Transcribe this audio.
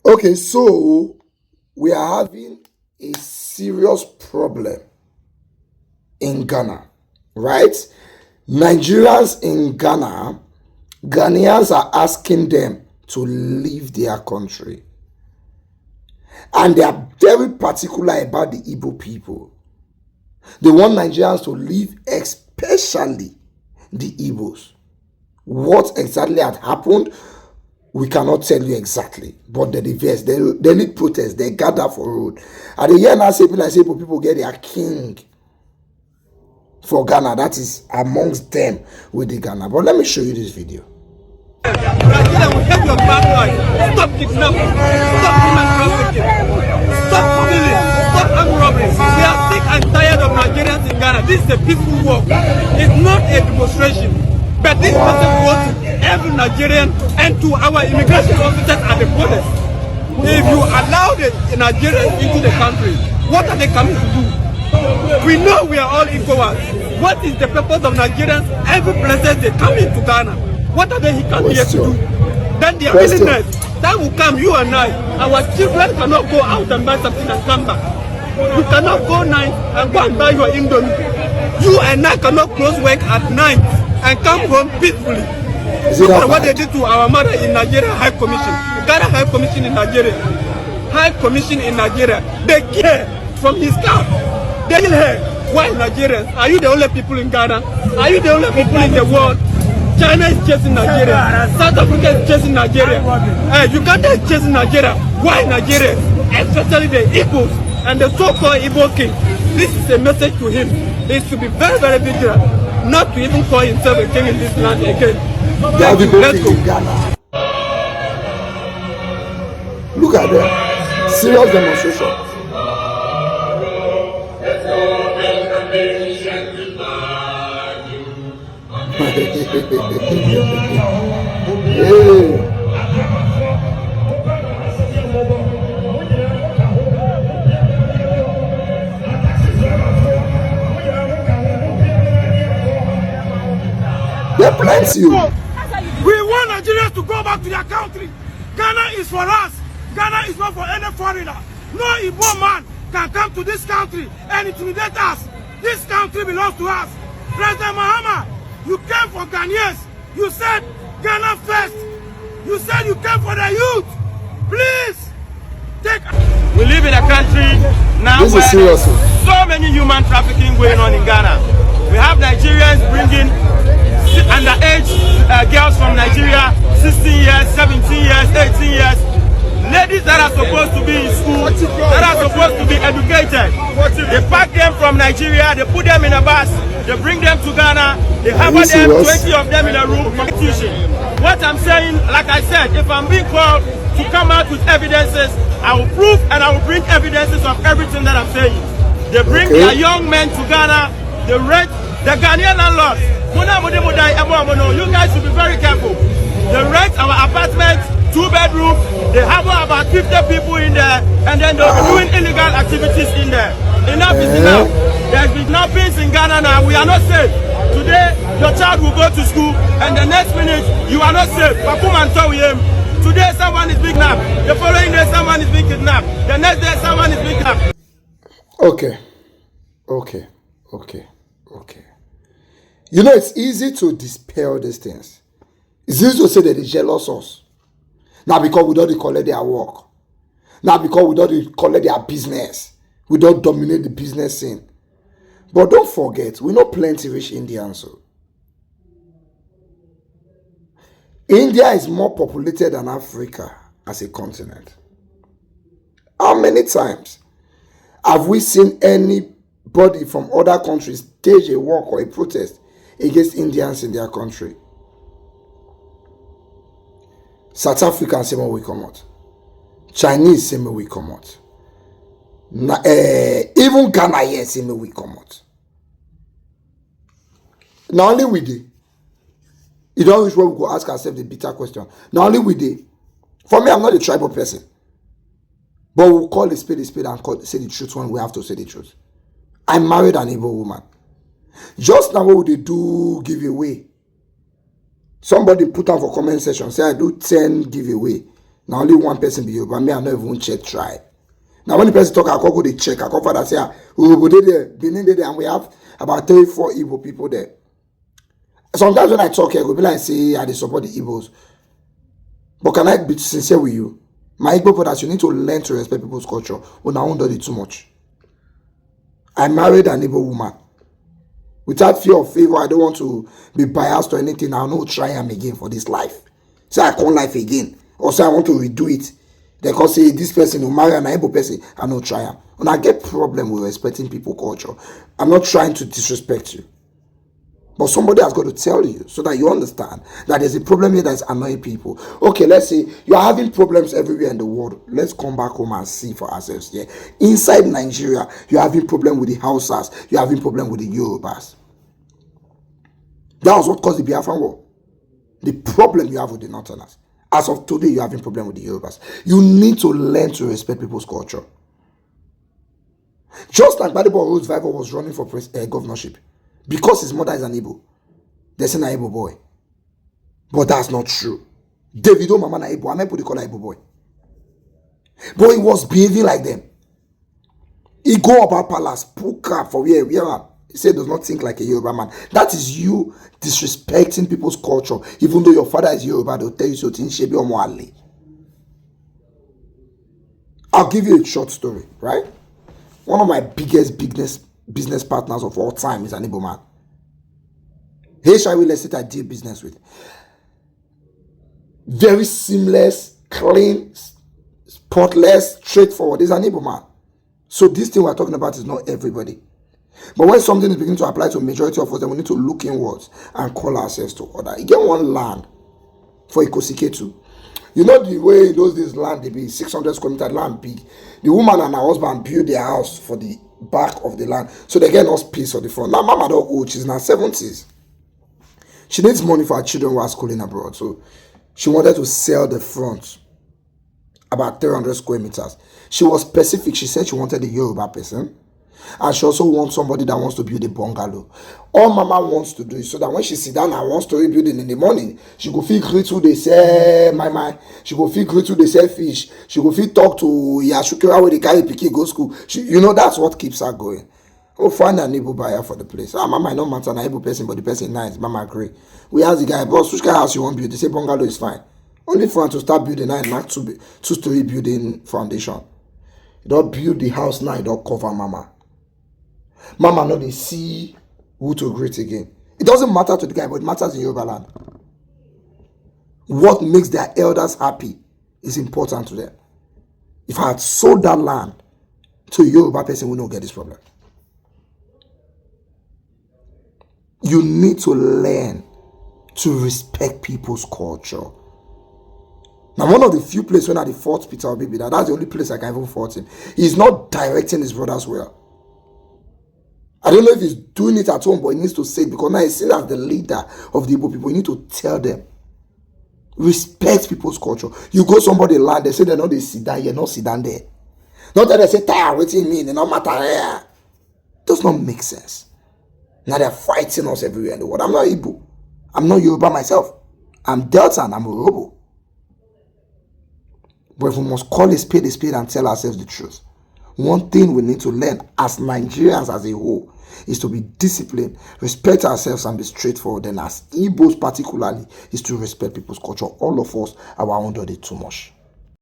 Okay, so we are having a serious problem in Ghana, right? Nigerians in Ghana, Ghanaians are asking them to leave their country. And they are very particular about the Igbo people. They want Nigerians to leave, especially the Igbos. What exactly had happened, we cannot tell you exactly. But the reverse, they need protest, they gather for road. And the year now say people get their king for Ghana. That is amongst them with the Ghana. But let me show you this video. Nigeria will help your bad life. Stop kidnapping. Stop human trafficking. Stop stealing. Stop armed robbery. We are sick and tired of Nigerians in Ghana. This is a peaceful walk. It's not a demonstration. But this message goes to every Nigerian and to our immigration officers at the borders. If you allow the Nigerians into the country, what are they coming to do? We know we are all equal. What is the purpose of Nigerians every place they come into Ghana? What are they coming here to do? Then their willingness, that will come, you and I. Our children cannot go out and buy something and come back. You cannot go night and go and buy your indomie. You and I cannot close work at night and come home peacefully. Look at what they did to our mother in Nigeria, High Commission. Ghana High Commission in Nigeria. High Commission in Nigeria. They kill her from his car. They kill her. Why Nigerians? Are you the only people in Ghana? Are you the only people in the world? China is chasing Nigeria. South Africa is chasing Nigeria. Uganda is chasing Nigeria. Why Nigeria? Especially the Igbos and the so-called Igbo king. This is a message to him. He should be very, very vigilant not to even call himself a king in this land again. Let's go. Look at them. Serious demonstration. They're plenty. We want Nigerians to go back to their country. Ghana is for us. Ghana is not for any foreigner. No Igbo man can come to this country and intimidate us. This country belongs to us. President Mahama, you came for Ghanaians. You said Ghana first. You said you came for the youth. Please take. We live in a country now This where is serious. so many human trafficking going on in Ghana. We have Nigerians bringing underage girls from Nigeria, 16 years, 17 years, 18 years. Ladies that are supposed to be in school, that are supposed to be educated. They pack them from Nigeria, they put them in a bus, they bring them to Ghana, they harbor them, 20 of them in a room for tuition. What I'm saying, like I said, if I'm being called to come out with evidences, I will prove and I will bring evidences of everything that I'm saying. They bring their young men to Ghana, they rent the Ghanaian landlords. You guys should be very careful. They rent our apartments, 2-bedroom, they have about 50 people in there, and then they'll be doing illegal activities in there. Enough is enough. There's been no peace in Ghana now. We are not safe. Today, your child will go to school, and the next minute, you are not safe. Today, someone is being kidnapped. The following day, someone is being kidnapped. The next day, someone is being kidnapped. Okay. You know, it's easy to dispel these things. It's easy to say that they jealous us. Now because we don't collect their work. Now because we don't collect their business. We don't dominate the business scene. But don't forget, we know plenty rich Indians. So. India is more populated than Africa as a continent. How many times have we seen anybody from other countries stage a walk or a protest against Indians in their country? South Africans same way we come out. Chinese same way we come out. Even Ghanaians same way we come out. Not only we did. You don't wish we go ask ourselves the bitter question. Not only we did. For me, I'm not a tribal person. But we'll call a spade and say the truth when we have to say the truth. I married an Igbo woman. Just now, what would they do giveaway? Somebody put on for comment section, say I do 10 giveaway. Now only one person be Yoruba. Me, I not even check tribe. Now when the person talk, I go they check. I come for that say, we did there, Benin there, and we have about 34 Igbo people there. Sometimes when I talk here, I go be like say I dey support the Igbos. But can I be sincere with you? My Igbo brothers, you need to learn to respect people's culture. When I won't do it too much. I married an Igbo woman. Without fear of favor, I don't want to be biased or anything. I'll not try him again for this life. Say I call life again. Or say I want to redo it. They can say this person will marry an Igbo person. I not try him. When I get problem with respecting people's culture, I'm not trying to disrespect you. But somebody has got to tell you so that you understand that there's a problem here that's annoying people. Okay, let's say you are having problems everywhere in the world. Let's come back home and see for ourselves here. Inside Nigeria, you're having problem with the Hausas. You're having problem with the Yorubas. That was what caused the Biafran War. The problem you have with the Northerners. As of today, you're having problem with the Yorubas. You need to learn to respect people's culture. Just like Badebo Roosevelt was running for governorship. Because his mother is an Igbo, there's an Igbo boy. But that's not true. Davido Mama na Igbo, I meant to call Igbo boy. But he was behaving like them. He go about palace, puka for where he said does not think like a Yoruba man. That is you disrespecting people's culture. Even though your father is Yoruba, they'll tell you something. Shebi Omo Ali. I'll give you a short story, right? One of my biggest business partners of all time is an Igbo man. HIV Estate I did business with. Very seamless, clean, spotless, straightforward. He's an Igbo man. So this thing we're talking about is not everybody. But when something is beginning to apply to a majority of us, then we need to look inwards and call ourselves to order. You get one land for Ikosiketu. You know the way in those days land, they be 600 square meter land big. The woman and her husband build their house for the back of the land. So they get no space on the front. Now mama don't old, she's in her 70s. She needs money for her children who are schooling abroad. So she wanted to sell the front. About 300 square meters. She was specific. She said she wanted a Yoruba person. And she also wants somebody that wants to build a bungalow. All mama wants to do is so that when she sit down and wants to rebuild it in the morning, she go feel great who they say, my. She go feel great who they say fish. She go feel talk to Yashukira where they carry Piki go school. That's what keeps her going. Oh, find an Igbo buyer for the place. Mama, I don't matter an Igbo person, but the person is nice. Mama agree. We ask the guy, boss, which kind of house you want to build? They say bungalow is fine. Only for him to start building now, not two-story building foundation. You don't build the house now, you don't cover mama. Mama know they see who to greet again. It doesn't matter to the guy, but it matters in Yoruba land. What makes their elders happy is important to them. If I had sold that land to a Yoruba person, we don't get this problem. You need to learn to respect people's culture. Now, one of the few places when I fought Peter Obi, that's the only place I can even fault him. He's not directing his brothers well. I don't know if he's doing it at home, but he needs to say it because now he's seen as the leader of the Igbo people. You need to tell them. Respect people's culture. You go somebody land, they say they know they sit down, you're not sit down there. Not that they say, "Tire, what do you mean? They don't matter here." Does not make sense. Now they're fighting us everywhere in the world. I'm not Igbo. I'm not Yoruba myself. I'm Delta and I'm Orobo. But if we must call a spade and tell ourselves the truth, one thing we need to learn as Nigerians as a whole is to be disciplined, respect ourselves and be straightforward. And as Igbos particularly is to respect people's culture. All of us are under it too much.